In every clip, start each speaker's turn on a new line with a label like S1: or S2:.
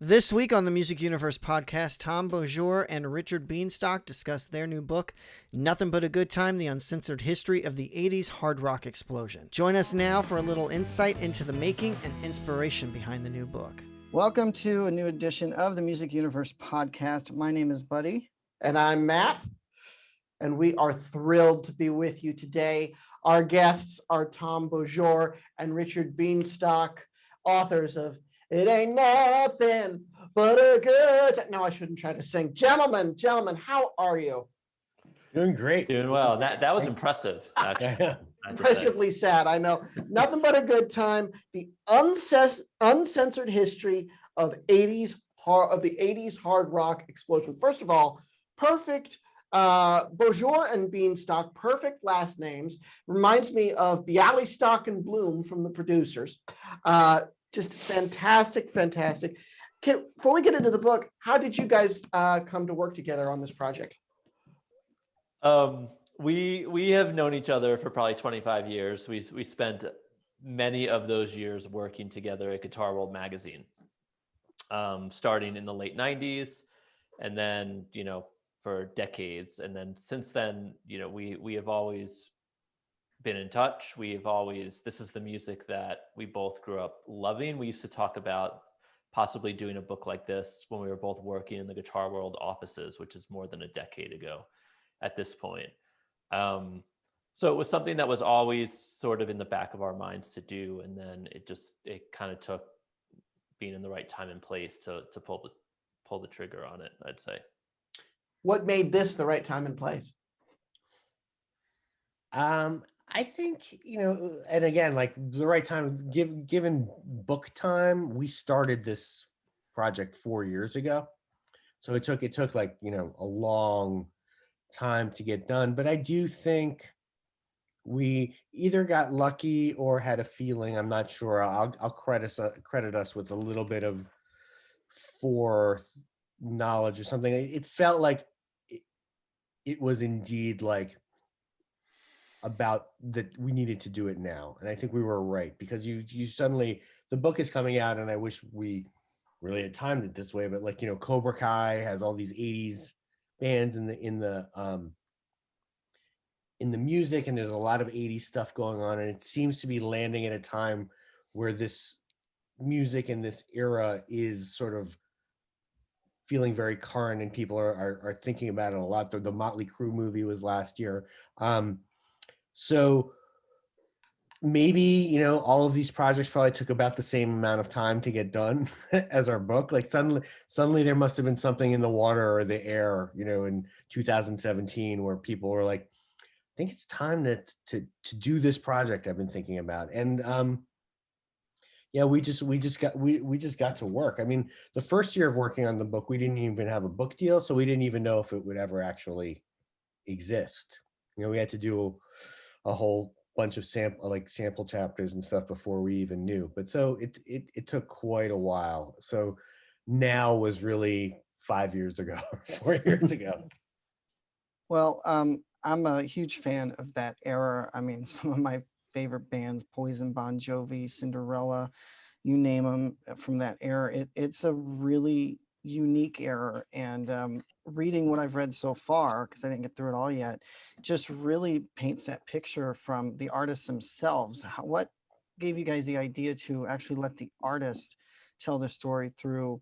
S1: This week on the Music Universe podcast, Tom Beaujour and Richard Bienstock discuss their new book, Nothing But a Good Time, The Uncensored History of the 80s Hard Rock Explosion. Join us now for a little insight into the making and inspiration behind the new book. Welcome to a new edition of the Music Universe podcast. My name is Buddy.
S2: And I'm Matt, and we are thrilled to be with you today. Our guests are Tom Beaujour and Richard Bienstock, authors of It Ain't Nothing But a Good... No, I shouldn't try to sing. Gentlemen, how are you?
S3: Doing great.
S4: Doing well. That was impressive, actually.
S2: Impressively sad, I know. Nothing But a Good Time, the uncensored history of the 80s hard rock explosion. First of all, perfect. Beaujour and Bienstock, perfect last names. Reminds me of Bialystock and Bloom from the producers. Just fantastic. Before we get into the book, how did you guys come to work together on this project?
S4: We have known each other for probably 25 years. We spent many of those years working together at Guitar World magazine, starting in the late 90s, and then, for decades. And then since then, we have always been in touch. This is the music that we both grew up loving. We used to talk about possibly doing a book like this when we were both working in the Guitar World offices, which is more than a decade ago at this point. So it was something that was always sort of in the back of our minds to do. And then it kind of took being in the right time and place to pull the trigger on it, I'd say.
S2: What made this the right time and place?
S3: I think, and again, like the right time, given book time, we started this project 4 years ago. So it took like, a long time to get done. But I do think we either got lucky or had a feeling. I'm not sure. I'll credit us with a little bit of foreknowledge or something. It felt like it was indeed like about that we needed to do it now. And I think we were right, because you suddenly, the book is coming out, and I wish we really had timed it this way, but like, Cobra Kai has all these 80s bands in the music, and there's a lot of 80s stuff going on, and it seems to be landing at a time where this music in this era is sort of feeling very current, and people are thinking about it a lot. The Motley Crue movie was last year. So maybe, all of these projects probably took about the same amount of time to get done as our book. Like suddenly there must have been something in the water or the air, in 2017, where people were like, I think it's time to do this project I've been thinking about. And yeah, we just got to work. I mean, the first year of working on the book, we didn't even have a book deal, so we didn't even know if it would ever actually exist. We had to do a whole bunch of sample chapters and stuff before we even knew. But so it took quite a while. So now was really 5 years ago, 4 years ago.
S1: Well, I'm a huge fan of that era. I mean, some of my favorite bands, Poison, Bon Jovi, Cinderella, you name them from that era. It's a really unique era. And reading what I've read so far, because I didn't get through it all yet, just really paints that picture from the artists themselves. What gave you guys the idea to actually let the artist tell the story through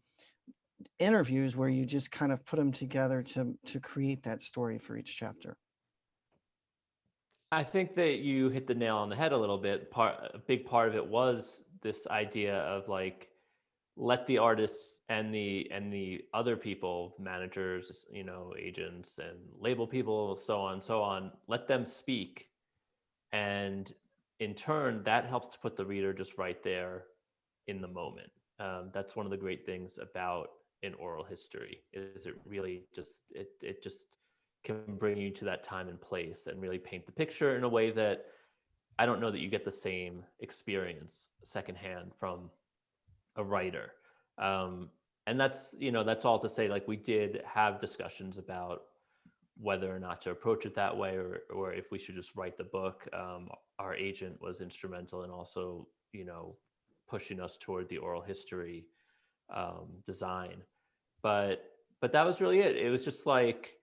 S1: interviews, where you just kind of put them together to create that story for each chapter?
S4: I think that you hit the nail on the head a little bit. A big part of it was this idea of like, let the artists and the other people, managers, agents and label people, so on, let them speak. And in turn, that helps to put the reader just right there in the moment. That's one of the great things about an oral history, is it really just, it just can bring you to that time and place and really paint the picture in a way that I don't know that you get the same experience secondhand from a writer. And that's all to say, like, we did have discussions about whether or not to approach it that way, or if we should just write the book. Our agent was instrumental in also, pushing us toward the oral history design. But that was really it. It was just like,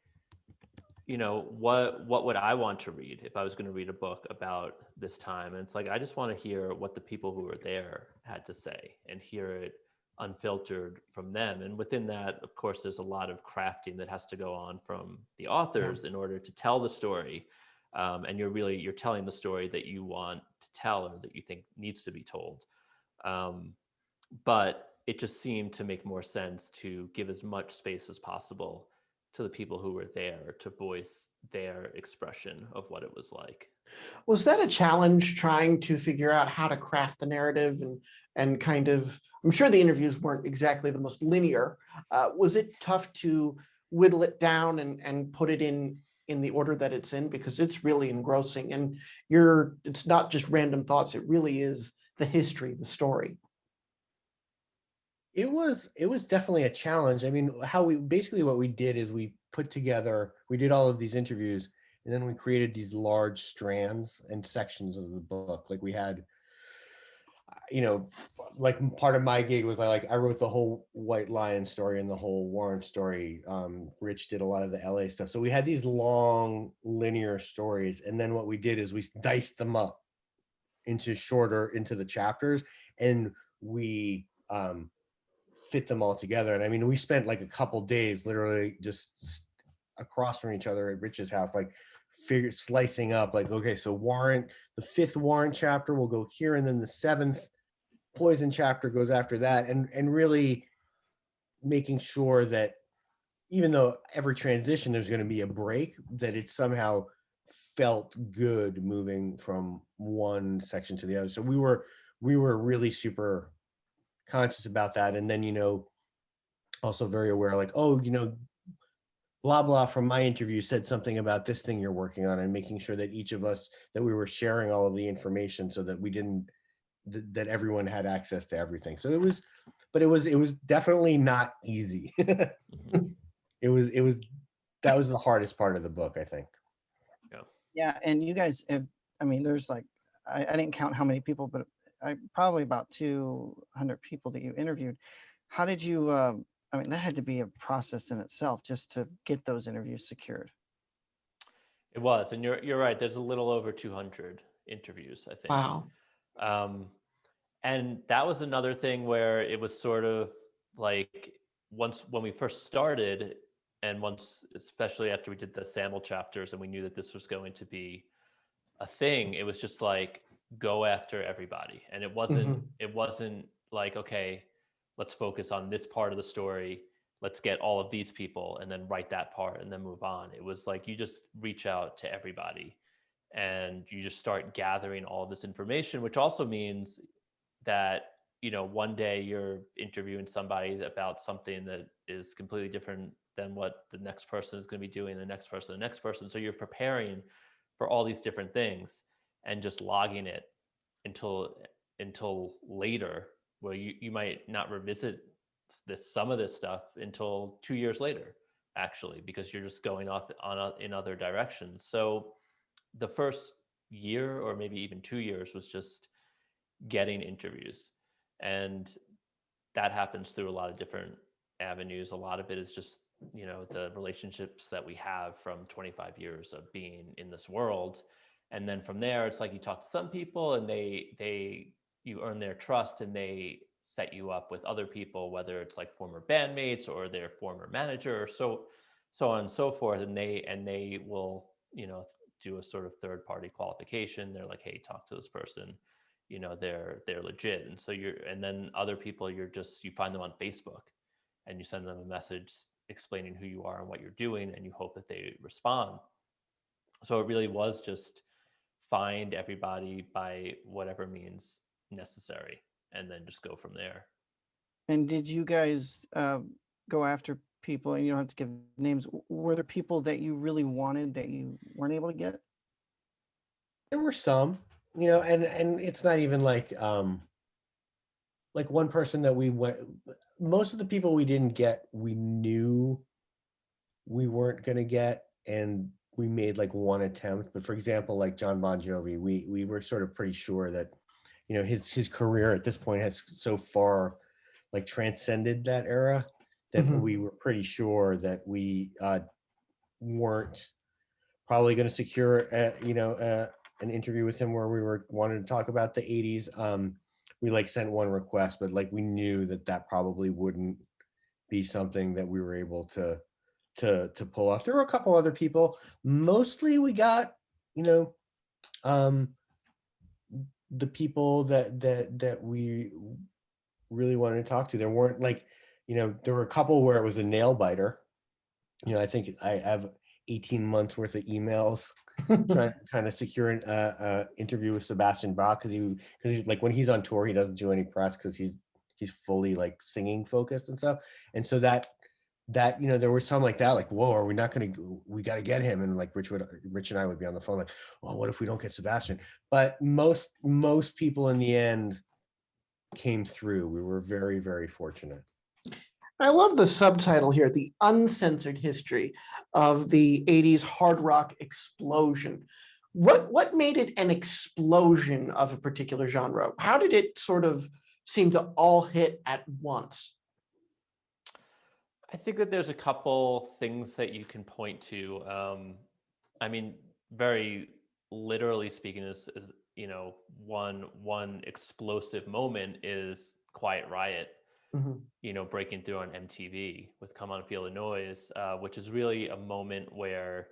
S4: what would I want to read if I was going to read a book about this time? And it's like, I just want to hear what the people who were there had to say and hear it unfiltered from them. And within that, of course, there's a lot of crafting that has to go on from the authors in order to tell the story. And you're telling the story that you want to tell or that you think needs to be told. But it just seemed to make more sense to give as much space as possible to the people who were there to voice their expression of what it was like.
S2: Was that a challenge trying to figure out how to craft the narrative and kind of, I'm sure the interviews weren't exactly the most linear. Was it tough to whittle it down and put it in the order that it's in? Because it's really engrossing and it's not just random thoughts. It really is the history, the story.
S3: It was definitely a challenge. I mean, what we did is we did all of these interviews, and then we created these large strands and sections of the book. Like we had, like part of my gig was I wrote the whole White Lion story and the whole Warren story. Rich did a lot of the LA stuff. So we had these long linear stories, and then what we did is we diced them up into the chapters, and we fit them all together. And I mean, we spent like a couple days literally just across from each other at Rich's house, like slicing up, like, okay, so the 5th Warrant chapter will go here, and then the 7th Poison chapter goes after that, and really making sure that even though every transition there's going to be a break, that it somehow felt good moving from one section to the other. So we were really super conscious about that. And then, also very aware, like, oh, blah, blah from my interview said something about this thing you're working on, and making sure that each of us, that we were sharing all of the information so that we didn't, that everyone had access to everything. So it was definitely not easy.
S4: Mhm.
S3: That was the hardest part of the book, I think.
S1: Yeah, and you guys have, I mean, there's like, I didn't count how many people, but probably about 200 people that you interviewed. How did you, I mean, that had to be a process in itself just to get those interviews secured.
S4: It was, and you're right. There's a little over 200 interviews, I think.
S2: Wow.
S4: Um, and that was another thing where it was sort of like, when we first started, and especially after we did the sample chapters and we knew that this was going to be a thing, it was just like, go after everybody. And it wasn't like, okay, let's focus on this part of the story, let's get all of these people and then write that part and then move on. It was like, you just reach out to everybody and you just start gathering all this information, which also means that, one day you're interviewing somebody about something that is completely different than what the next person is going to be doing, the next person. So you're preparing for all these different things and just logging it until later, where you might not revisit some of this stuff until 2 years later, actually, because you're just going off in other directions. So the first year or maybe even 2 years was just getting interviews, and that happens through a lot of different avenues. A lot of it is just, the relationships that we have from 25 years of being in this world. And then from there, it's like you talk to some people and you earn their trust, and they set you up with other people, whether it's like former bandmates or their former manager, or so on and so forth. And they will, do a sort of third party qualification. They're like, hey, talk to this person, they're legit. And so and then other people, you find them on Facebook and you send them a message explaining who you are and what you're doing, and you hope that they respond. So it really was just find everybody by whatever means necessary, and then just go from there.
S1: And did you guys go after people, and you don't have to give names, were there people that you really wanted that you weren't able to get?
S3: There were some, and it's not even like one person that we went, most of the people we didn't get, we knew we weren't going to get, and we made like one attempt. But for example, like John Bon Jovi, we were sort of pretty sure that, his career at this point has so far like transcended that era, that
S2: Mhm.
S3: we were pretty sure that we weren't probably going to secure an interview with him where we were wanted to talk about the 80s. We like sent one request, but like we knew that that probably wouldn't be something that we were able to pull off. There were a couple other people. Mostly we got, you know, um the people that we really wanted to talk to. There weren't like, there were a couple where it was a nail biter. I think I have 18 months worth of emails trying to secure an interview with Sebastian Bach, because he's like, when he's on tour, he doesn't do any press because he's fully like singing focused and stuff. And so that there were some like that, like, whoa, are we not going to, we got to get him. And like Rich and I would be on the phone like, well, what if we don't get Sebastian? But most people in the end came through. We were very, very fortunate.
S2: I love the subtitle here, The Uncensored History of the 80s Hard Rock Explosion. What made it an explosion of a particular genre? How did it sort of seem to all hit at once?
S4: I think that there's a couple things that you can point to. I mean, very literally speaking, is one explosive moment is Quiet Riot,
S2: Mhm.
S4: breaking through on MTV with "Come On Feel the Noise," which is really a moment where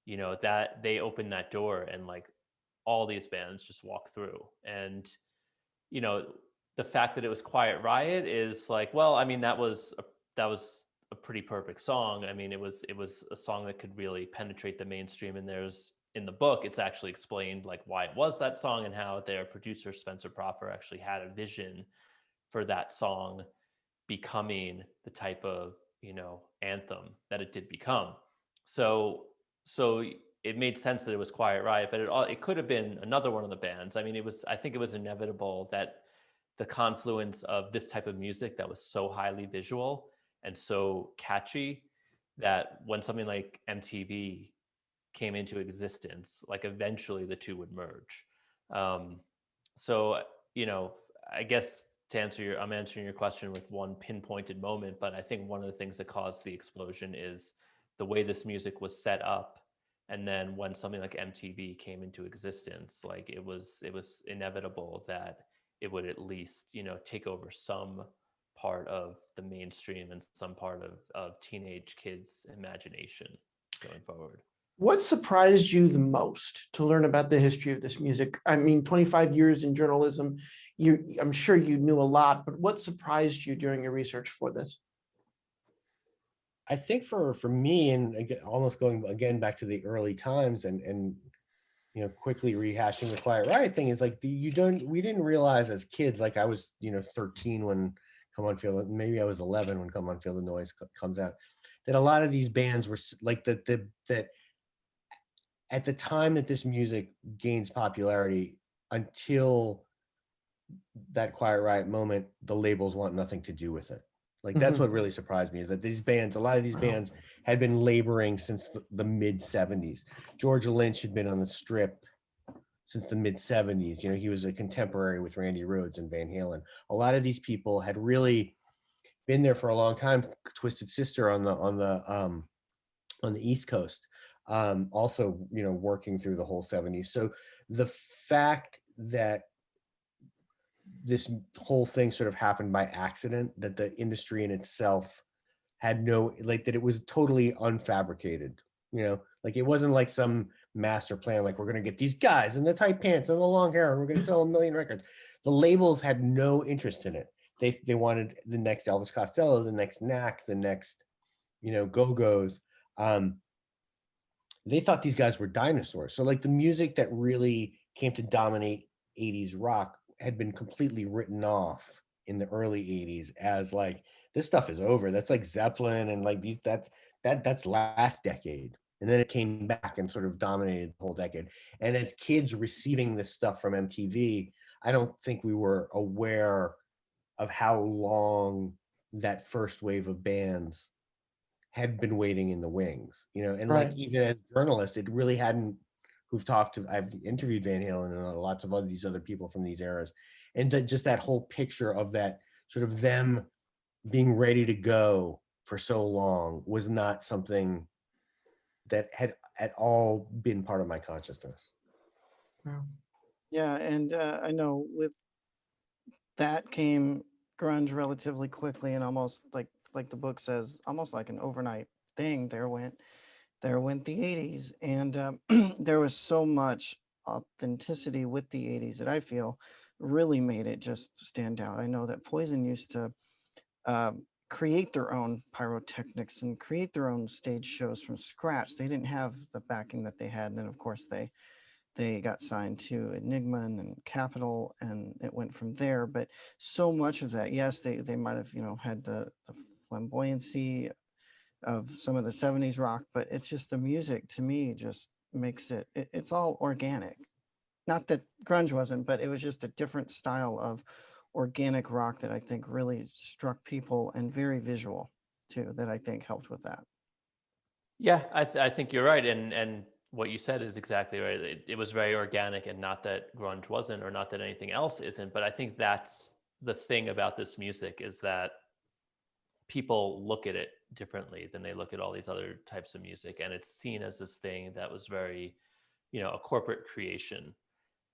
S4: that they opened that door and like all these bands just walk through. And you know the fact that it was Quiet Riot is like, well, I mean, that was a pretty perfect song. I mean, it was a song that could really penetrate the mainstream, and there's in the book it's actually explained like why it was that song and how their producer Spencer Proffer actually had a vision for that song becoming the type of anthem that it did become. So it made sense that it was Quiet Riot, but it could have been another one of the bands. I mean, I think it was inevitable that the confluence of this type of music that was so highly visual and so catchy, that when something like MTV came into existence, like eventually the two would merge. Um, so you know, I guess I'm answering your question with one pinpointed moment, but I think one of the things that caused the explosion is the way this music was set up, and then when something like MTV came into existence, like it was inevitable that it would at least take over some part of the mainstream and some part of teenage kids' imagination going forward.
S2: What surprised you the most to learn about the history of this music? I mean, 25 years in journalism, I'm sure you knew a lot, but what surprised you during your research for this?
S3: I think for me, and again, almost going again back to the early times, and quickly rehashing the Quiet Riot thing, is like we didn't realize as kids, like I was 13 when Come On Feel It, maybe I was 11 when Come On Feel the Noise comes out, that a lot of these bands were like that at the time that this music gains popularity, until that Quiet Riot moment, the labels want nothing to do with it. Like that's
S2: Mhm.
S3: what really surprised me, is that a lot of these bands had been laboring since the mid 70s. George Lynch had been on the Strip since the mid 70s. He was a contemporary with Randy Rhoads and Van Halen. A lot of these people had really been there for a long time. Twisted Sister on the East Coast, also working through the whole 70s. So the fact that this whole thing sort of happened by accident, that the industry in itself had no, like, that it was totally unfabricated, like it wasn't like some master plan, like we're going to get these guys in the tight pants and the long hair and we're going to sell 1 million records. The labels had no interest in it. They wanted the next Elvis Costello, the next Knack, the next Go-Go's. They thought these guys were dinosaurs. So like the music that really came to dominate 80s rock had been completely written off in the early 80s as like, this stuff is over. That's like Zeppelin and like that's last decade. And then it came back and sort of dominated the whole decade. And as kids receiving this stuff from MTV, I don't think we were aware of how long that first wave of bands had been waiting in the wings, and like
S2: Right.
S3: even as journalists, it really hadn't. I've interviewed Van Halen and lots of these other people from these eras, and just that whole picture of that sort of them being ready to go for so long was not something that had at all been part of my consciousness.
S2: Wow.
S1: Yeah, and I know with that came grunge relatively quickly and almost like the book says, almost like an overnight thing. There went the 80s, and there was so much authenticity with the 80s that I feel really made it just stand out. I know that Poison used to create their own pyrotechnics and create their own stage shows from scratch. They didn't have the backing that they had, and then of course they got signed to Enigma and Capitol, and it went from there. But so much of that, yes, they might have had the flamboyancy of some of the 70s rock, but it's just the music to me just makes it's all organic. Not that grunge wasn't, but it was just a different style of organic rock that I think really struck people, and very visual too, that I think helped with that.
S4: Yeah, I think you're right, and what you said is exactly right. It was very organic, and not that grunge wasn't, or not that anything else isn't. But I think that's the thing about this music, is that people look at it differently than they look at all these other types of music, and it's seen as this thing that was very, a corporate creation,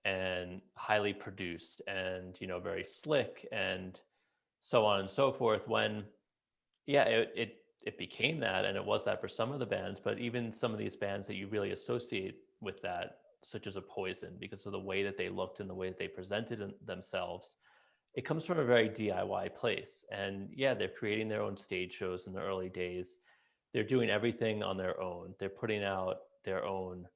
S4: and highly produced, and very slick, and so on and so forth. When yeah, it became that, and it was that for some of the bands, but even some of these bands that you really associate with that, such as a Poison, because of the way that they looked and the way that they presented themselves, it comes from a very DIY place. And yeah, they're creating their own stage shows in the early days. They're doing everything on their own. They're putting out their own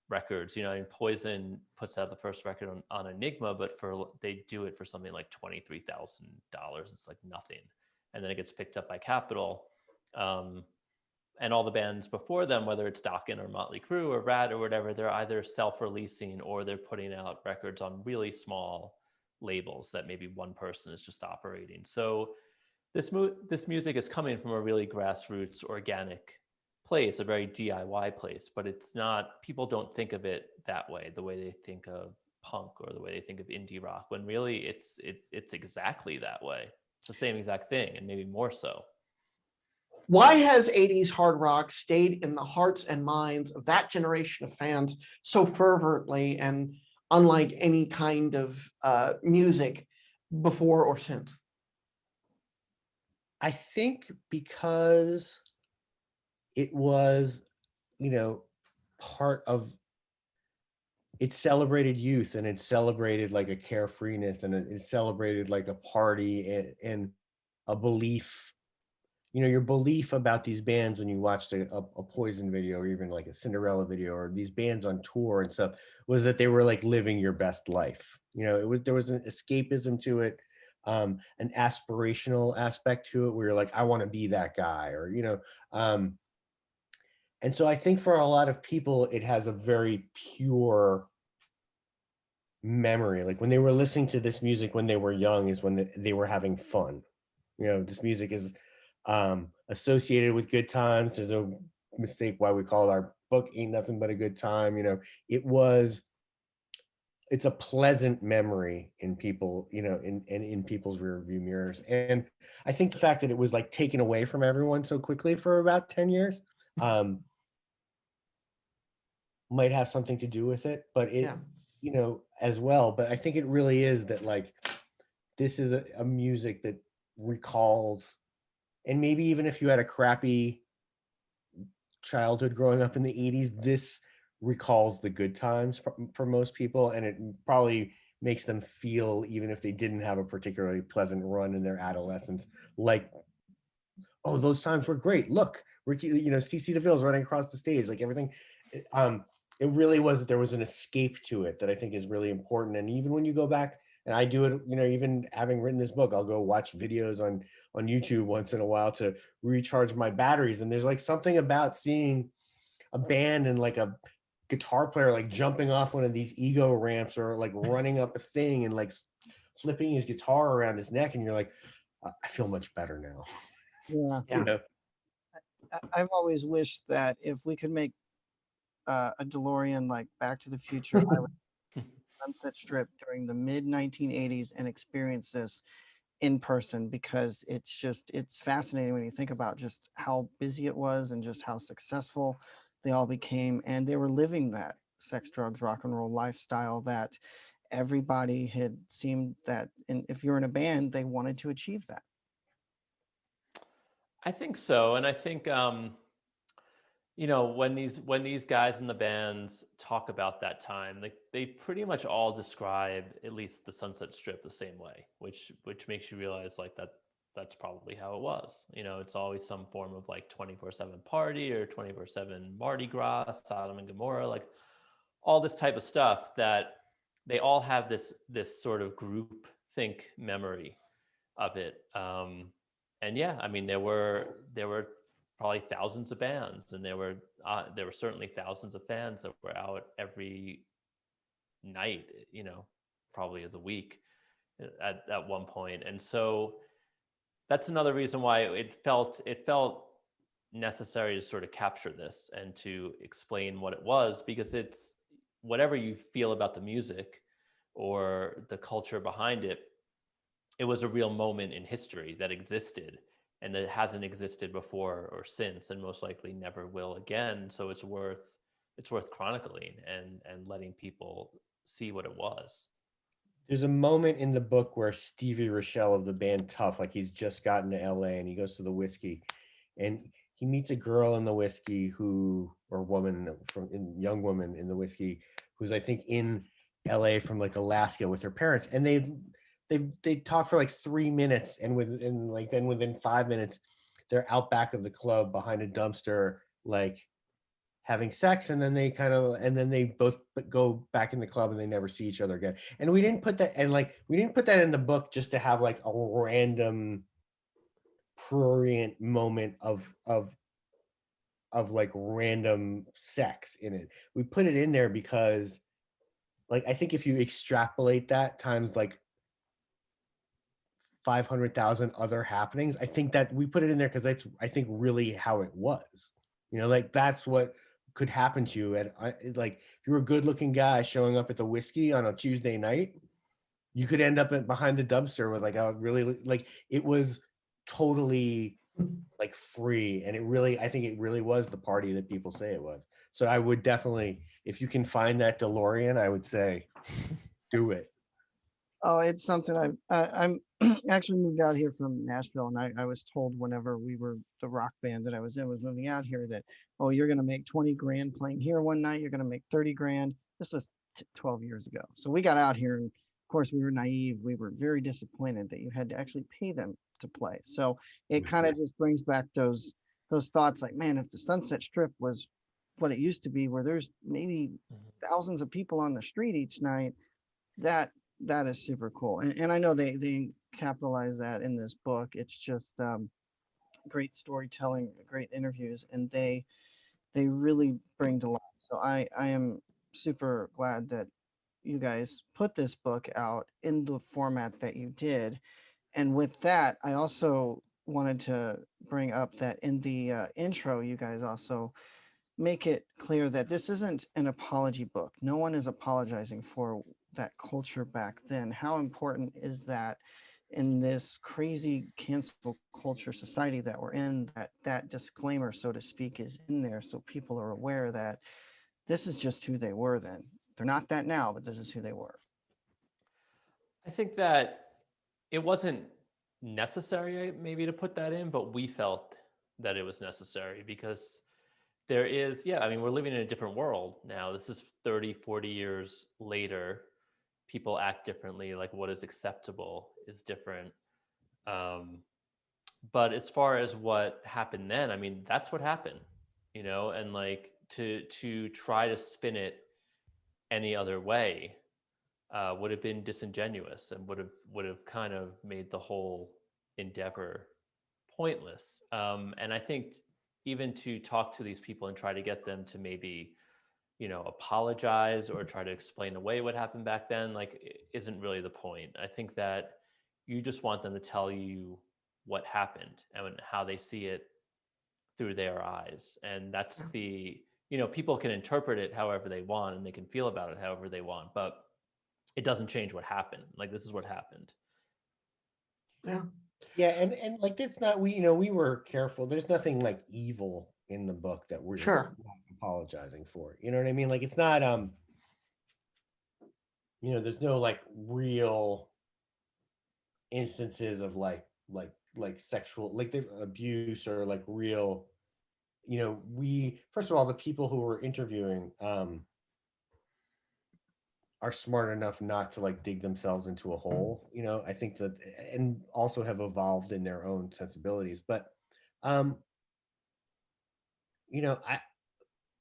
S4: records. I mean, Poison puts out the first record on Enigma, but they do it for something like $23,000. It's like nothing, and then it gets picked up by Capitol. Um, and all the bands before them, whether it's Dokken or Motley Crue or Rat or whatever, they're either self-releasing, or they're putting out records on really small labels that maybe one person is just operating. So this music is coming from a really grassroots, organic place, a very DIY place, but it's not. People don't think of it that way, the way they think of punk or the way they think of indie rock, when really it's exactly that way. It's the same exact thing, and maybe more so.
S2: Why has 80s hard rock stayed in the hearts and minds of that generation of fans so fervently, and unlike any kind of music before or since?
S3: I think because it was, part of, it celebrated youth, and it celebrated like a carefreeness, and it celebrated like a party, and a belief, your belief about these bands when you watched a Poison video, or even like a Cinderella video, or these bands on tour and stuff, was that they were like living your best life. There was an escapism to it, an aspirational aspect to it, where you're like, I want to be that guy, or and so I think for a lot of people, it has a very pure memory. Like when they were listening to this music when they were young, is when they were having fun. This music is associated with good times. There's no mistake why we call our book Ain't Nothing But a Good Time. It was, it's a pleasant memory in people, in people's rear view mirrors. And I think the fact that it was like taken away from everyone so quickly for about 10 years might have something to do with it, but it,
S2: Yeah.
S3: As well. But I think it really is that, like, this is a music that recalls, and maybe even if you had a crappy childhood growing up in the 80s, this recalls the good times for most people, and it probably makes them feel, even if they didn't have a particularly pleasant run in their adolescence, like, oh, those times were great. Look, Ricky, CC DeVille's running across the stage, like everything. It really was, there was an escape to it that I think is really important. And even when you go back, and I do it, even having written this book, I'll go watch videos on YouTube once in a while to recharge my batteries. And there's like something about seeing a band and like a guitar player like jumping off one of these ego ramps, or like running up a thing and like flipping his guitar around his neck, and you're like, I feel much better now.
S1: Yeah,
S2: Yeah.
S1: I've always wished that if we could make a DeLorean like Back to the Future, I would Sunset Strip during the mid 1980s and experience this in person, because it's fascinating when you think about just how busy it was and just how successful they all became, and they were living that sex, drugs, rock and roll lifestyle that everybody had seemed that, and if you're in a band, they wanted to achieve that.
S4: I think so, and I think when these guys in the bands talk about that time, they pretty much all describe at least the Sunset Strip the same way, which makes you realize like that's probably how it was. It's always some form of like 24/7 party or 24/7 Mardi Gras, Sodom and Gomorrah, like all this type of stuff that they all have this sort of group think memory of it. And yeah, I mean, there were probably thousands of bands, and there were certainly thousands of fans that were out every night, probably of the week at one point. And so that's another reason why it felt necessary to sort of capture this and to explain what it was, because it's whatever you feel about the music or the culture behind it, it was a real moment in history that existed and that hasn't existed before or since, and most likely never will again. So it's worth chronicling and letting people see what it was.
S3: There's a moment in the book where Stevie Rochelle of the band Tough, like he's just gotten to LA and he goes to the whiskey and he meets a girl in the whiskey or young woman in the whiskey, who's I think in LA from like Alaska with her parents. And they talk for like 3 minutes, and within 5 minutes, they're out back of the club behind a dumpster, like having sex, and then they both go back in the club and they never see each other again. And we didn't put that in the book just to have like a random prurient moment of like random sex in it. We put it in there because like I think if you extrapolate that times like 500,000 other happenings, I think that we put it in there because that's I think really how it was. Like that's what could happen to you. And like if you're a good looking guy showing up at the whiskey on a Tuesday night, you could end up behind the dumpster with like a really like it was totally like free, and I think it really was the party that people say it was. So I would definitely, if you can find that DeLorean, I would say do it.
S1: Oh, it's something I'm actually moved out here from Nashville, and I was told whenever the rock band that I was in was moving out here that, oh, you're going to make 20 grand playing here one night. You're going to make 30 grand. This was 12 years ago. So we got out here, and of course we were naive. We were very disappointed that you had to actually pay them to play. So it kind of just brings back those thoughts like, man, if the Sunset Strip was what it used to be, where there's maybe thousands of people on the street each night, that that is super cool. And I know they capitalize that in this book. It's just great storytelling, great interviews, and they really bring to life. So I am super glad that you guys put this book out in the format that you did. And with that, I also wanted to bring up that in the intro, you guys also make it clear that this isn't an apology book. No one is apologizing for that culture back then. How important is that in this crazy cancel culture society that we're in, that disclaimer, so to speak, is in there so people are aware that this is just who they were then. They're not that now, but this is who they were.
S4: I think that it wasn't necessary maybe to put that in, but we felt that it was necessary because yeah, I mean, we're living in a different world now. This is 30, 40 years later. People act differently. Like what is acceptable is different. Um, but as far as what happened then, I mean, that's what happened, and like to try to spin it any other way would have been disingenuous and would have kind of made the whole endeavor pointless. And I think even to talk to these people and try to get them to maybe apologize or try to explain away what happened back then, like isn't really the point. I think that you just want them to tell you what happened and how they see it through their eyes. And that's people can interpret it however they want and they can feel about it however they want, but it doesn't change what happened. Like this is what happened.
S2: Yeah.
S3: Yeah, and like it's not we were careful. There's nothing like evil in the book that we're
S2: Sure.
S3: not apologizing for. You know what I mean? Like it's not there's no like real instances of like sexual like the abuse or like real we first of all the people who were interviewing are smart enough not to like dig themselves into a hole. I think that and also have evolved in their own sensibilities. But um I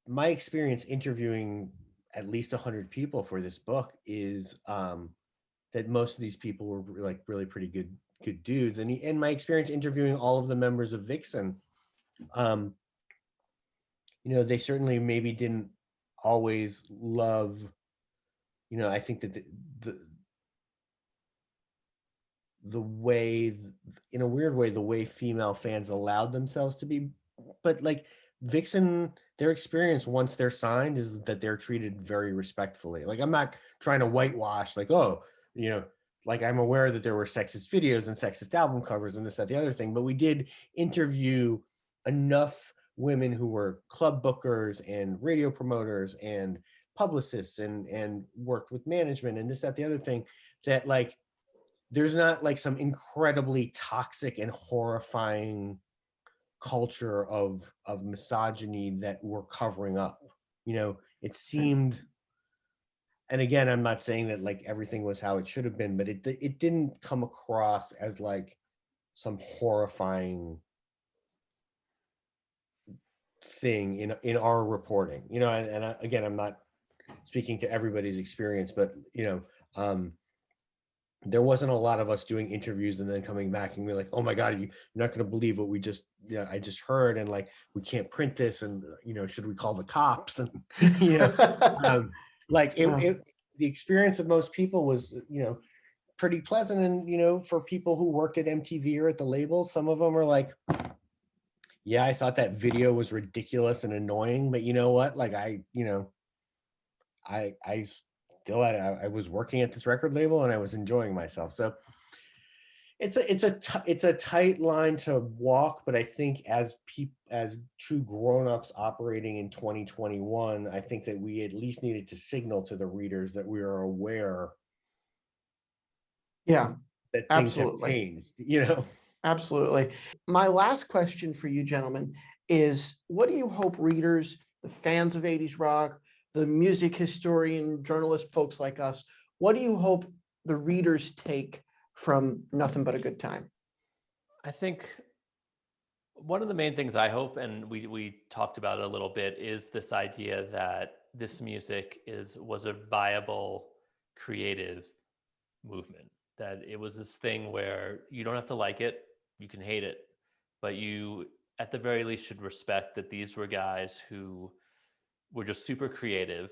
S3: my experience interviewing at least 100 people for this book is that most of these people were like really pretty good dudes. And my experience interviewing all of the members of Vixen, um they certainly maybe didn't always love. I think that the the way in a weird way the way female fans allowed themselves to be, but like Vixen, their experience once they're signed is that they're treated very respectfully. Like I'm not trying to whitewash like, oh, you know like I'm aware that there were sexist videos and sexist album covers and this that the other thing, but we did interview enough women who were club bookers and radio promoters and publicists and worked with management and this that the other thing, that like there's not like some incredibly toxic and horrifying culture of misogyny that we're covering up. It seemed, and again, I'm not saying that like everything was how it should have been, but it didn't come across as like some horrifying thing in our reporting. Again, I'm not speaking to everybody's experience, but there wasn't a lot of us doing interviews and then coming back and be like, oh my God, you're not going to believe what I just heard. And like, we can't print this. And, should we call the cops? And, you know, um, like
S2: Yeah.
S3: the experience of most people was, pretty pleasant. And, for people who worked at MTV or at the label, some of them are like, yeah, I thought that video was ridiculous and annoying, but you know what? Like I still I was working at this record label and I was enjoying myself. So it's a tight line to walk, but I think as true grown-ups operating in 2021, I think that we at least needed to signal to the readers that we are aware
S2: Yeah,
S3: that things have
S2: absolutely.
S3: changed.
S2: Absolutely. My last question for you gentlemen is, what do you hope readers, the fans of 80s rock, the music historian, journalist folks like us, what do you hope the readers take from Nothing But a Good Time?
S4: I think one of the main things I hope, and we talked about it a little bit, is this idea that this music was a viable creative movement. That it was this thing where you don't have to like it, you can hate it, but you at the very least should respect that these were guys who were just super creative,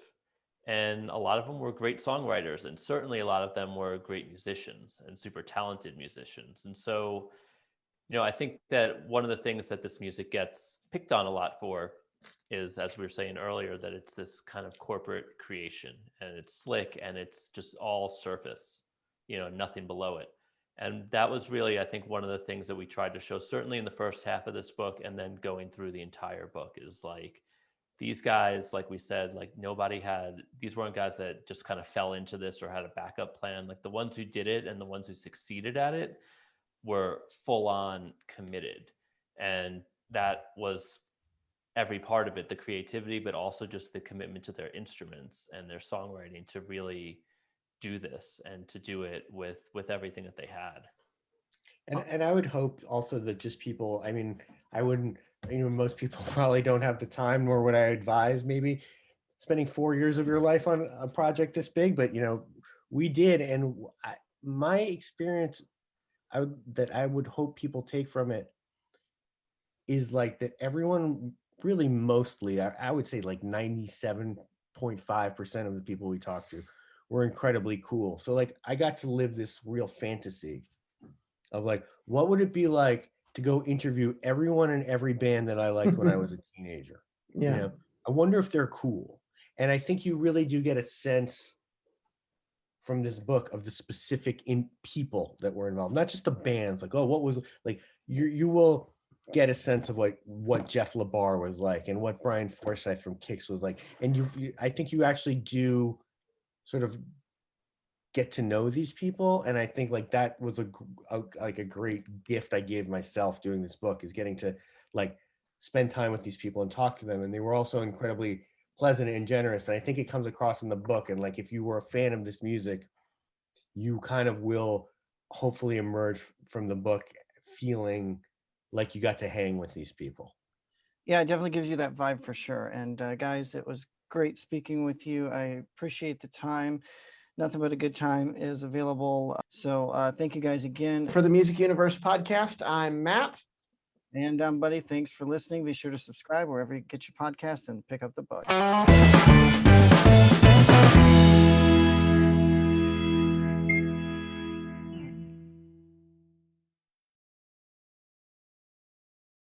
S4: and a lot of them were great songwriters, and certainly a lot of them were great musicians and super talented musicians. And so I think that one of the things that this music gets picked on a lot for is, as we were saying earlier, that it's this kind of corporate creation and it's slick and it's just all surface, nothing below it. And that was really, I think, one of the things that we tried to show, certainly in the first half of this book and then going through the entire book, is like these guys, like we said, like these weren't guys that just kind of fell into this or had a backup plan. Like the ones who did it and the ones who succeeded at it were full on committed. And that was every part of it, the creativity, but also just the commitment to their instruments and their songwriting to really do this and to do it with everything that they had.
S3: And I would hope also that just people, I mean, I wouldn't, most people probably don't have the time, nor would I advise maybe spending 4 years of your life on a project this big, but we did. And my experience that I would hope people take from it is like that everyone really mostly, I would say like 97.5% of the people we talked to were incredibly cool. So like I got to live this real fantasy of like, what would it be like to go interview everyone in every band that I liked when I was a teenager?
S2: Yeah.
S3: I wonder if they're cool. And I think you really do get a sense from this book of the specific in people that were involved, not just the bands. Like, oh, what was like you will get a sense of like what Jeff LaBar was like and what Brian Forsyth from Kix was like, and I think you actually do sort of get to know these people, and I think like that was like a great gift I gave myself doing this book, is getting to like spend time with these people and talk to them, and they were also incredibly pleasant and generous, and I think it comes across in the book. And like if you were a fan of this music, you kind of will hopefully emerge from the book feeling like you got to hang with these people.
S1: Yeah, it definitely gives you that vibe for sure. And guys, it was great speaking with you. I appreciate the time. Nothing But a Good Time is available. So thank you guys again.
S2: For the Music Universe podcast, I'm Matt.
S1: And buddy, thanks for listening. Be sure to subscribe wherever you get your podcast and pick up the book.